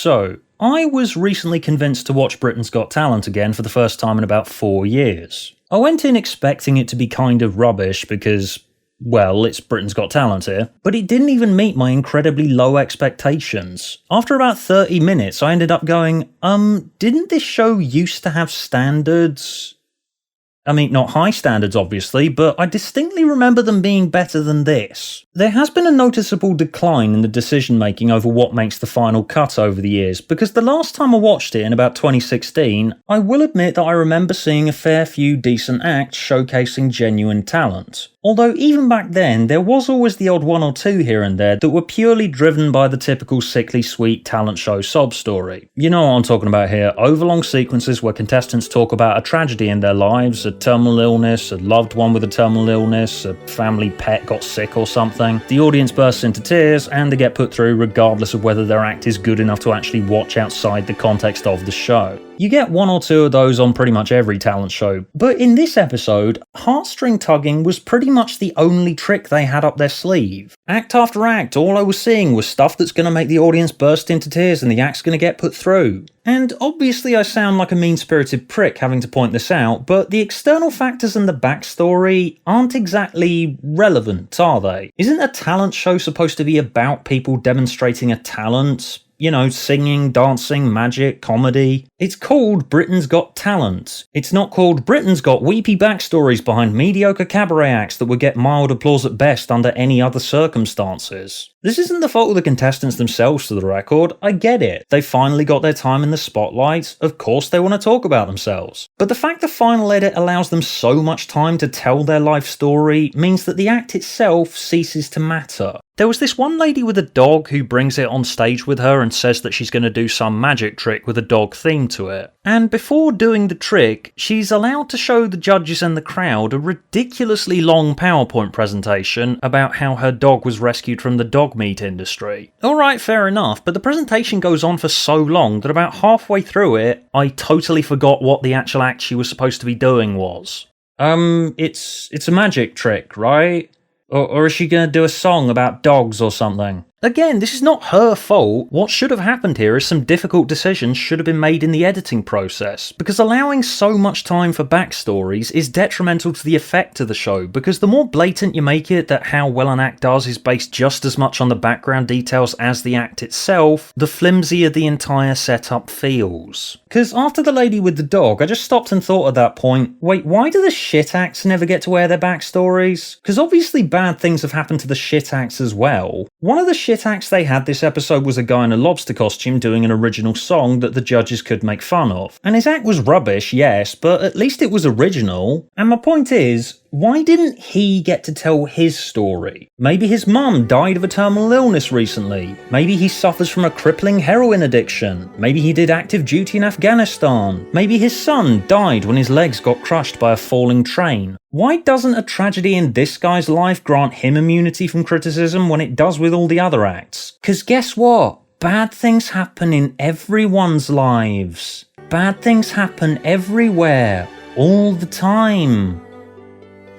So, I was recently convinced to watch Britain's Got Talent again for the first time in about 4 years. I went in expecting it to be kind of rubbish because, well, it's Britain's Got Talent here, but it didn't even meet my incredibly low expectations. After about 30 minutes, I ended up going, didn't this show used to have standards? I mean, not high standards obviously, but I distinctly remember them being better than this. There has been a noticeable decline in the decision making over what makes the final cut over the years, because the last time I watched it in about 2016, I will admit that I remember seeing a fair few decent acts showcasing genuine talent. Although even back then, there was always the odd one or two here and there that were purely driven by the typical sickly sweet talent show sob story. You know what I'm talking about here, overlong sequences where contestants talk about a tragedy in their lives, a terminal illness, a loved one with a terminal illness, a family pet got sick or something. The audience bursts into tears and they get put through regardless of whether their act is good enough to actually watch outside the context of the show. You get one or two of those on pretty much every talent show, but in this episode, heartstring tugging was pretty much the only trick they had up their sleeve. Act after act, all I was seeing was stuff that's going to make the audience burst into tears and the act's going to get put through. And obviously I sound like a mean-spirited prick having to point this out, but the external factors and the backstory aren't exactly relevant, are they? Isn't a talent show supposed to be about people demonstrating a talent? You know, singing, dancing, magic, comedy. It's called Britain's Got Talent. It's not called Britain's Got Weepy Backstories behind mediocre cabaret acts that would get mild applause at best under any other circumstances. This isn't the fault of the contestants themselves, for the record. I get it. They finally got their time in the spotlight. Of course they want to talk about themselves. But the fact the final edit allows them so much time to tell their life story means that the act itself ceases to matter. There was this one lady with a dog who brings it on stage with her and says that she's going to do some magic trick with a dog theme to it. And before doing the trick, she's allowed to show the judges and the crowd a ridiculously long PowerPoint presentation about how her dog was rescued from the dog meat industry. Alright, fair enough, but the presentation goes on for so long that about halfway through it, I totally forgot what the actual act she was supposed to be doing was. It's a magic trick, right? Or is she going to do a song about dogs or something? Again, this is not her fault. What should have happened here is some difficult decisions should have been made in the editing process, because allowing so much time for backstories is detrimental to the effect of the show, because the more blatant you make it that how well an act does is based just as much on the background details as the act itself, the flimsier the entire setup feels. Because after the lady with the dog, I just stopped and thought at that point, wait, why do the shit acts never get to air their backstories? Because obviously bad things have happened to the shit acts as well. One of the shit acts they had this episode was a guy in a lobster costume doing an original song that the judges could make fun of. And his act was rubbish, yes, but at least it was original. And my point is, why didn't he get to tell his story? Maybe his mum died of a terminal illness recently. Maybe he suffers from a crippling heroin addiction. Maybe he did active duty in Afghanistan. Maybe his son died when his legs got crushed by a falling train. Why doesn't a tragedy in this guy's life grant him immunity from criticism when it does with all the other acts? 'Cause guess what? Bad things happen in everyone's lives. Bad things happen everywhere, all the time.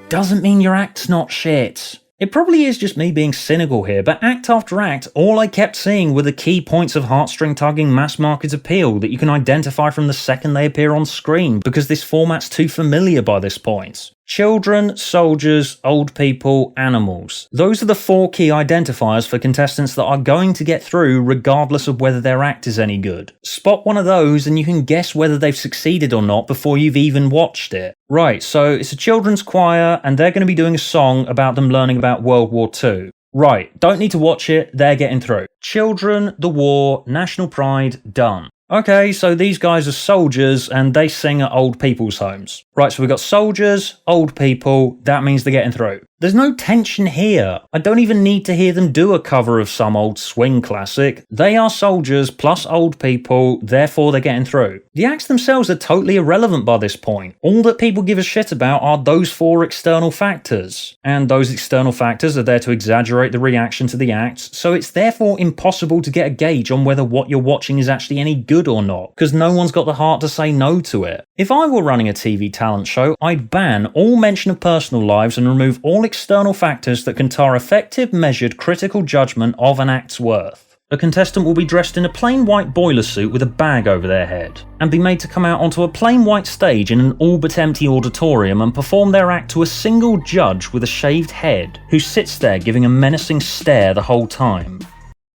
Doesn't mean your act's not shit. It probably is just me being cynical here, but act after act, all I kept seeing were the key points of heartstring-tugging mass market appeal that you can identify from the second they appear on screen, because this format's too familiar by this point. Children, soldiers, old people, animals. Those are the 4 key identifiers for contestants that are going to get through regardless of whether their act is any good. Spot one of those and you can guess whether they've succeeded or not before you've even watched it. Right, so it's a children's choir and they're going to be doing a song about them learning about World War II. Right, don't need to watch it, they're getting through. Children, the war, national pride, done. Okay, so these guys are soldiers and they sing at old people's homes. Right, so we've got soldiers, old people, that means they're getting through. There's no tension here. I don't even need to hear them do a cover of some old swing classic. They are soldiers plus old people, therefore they're getting through. The acts themselves are totally irrelevant by this point. All that people give a shit about are those 4 external factors. And those external factors are there to exaggerate the reaction to the acts, so it's therefore impossible to get a gauge on whether what you're watching is actually any good or not, because no one's got the heart to say no to it. If I were running a TV talent show, I'd ban all mention of personal lives and remove all external factors that can tar effective, measured, critical judgment of an act's worth. A contestant will be dressed in a plain white boiler suit with a bag over their head, and be made to come out onto a plain white stage in an all but empty auditorium and perform their act to a single judge with a shaved head, who sits there giving a menacing stare the whole time.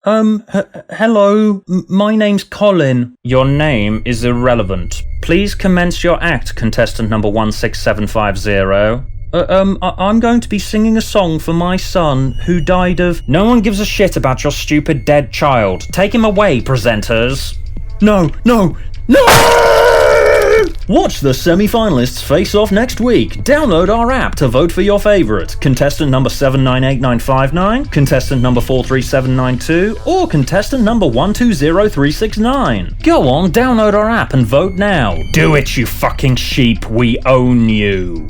Hello, my name's Colin. Your name is irrelevant. Please commence your act, contestant number 16750. I'm going to be singing a song for my son, who died of... No one gives a shit about your stupid dead child. Take him away, presenters. No! Watch the semi-finalists face off next week. Download our app to vote for your favourite. Contestant number 798959, contestant number 43792, or contestant number 120369. Go on, download our app and vote now. Do it, you fucking sheep. We own you.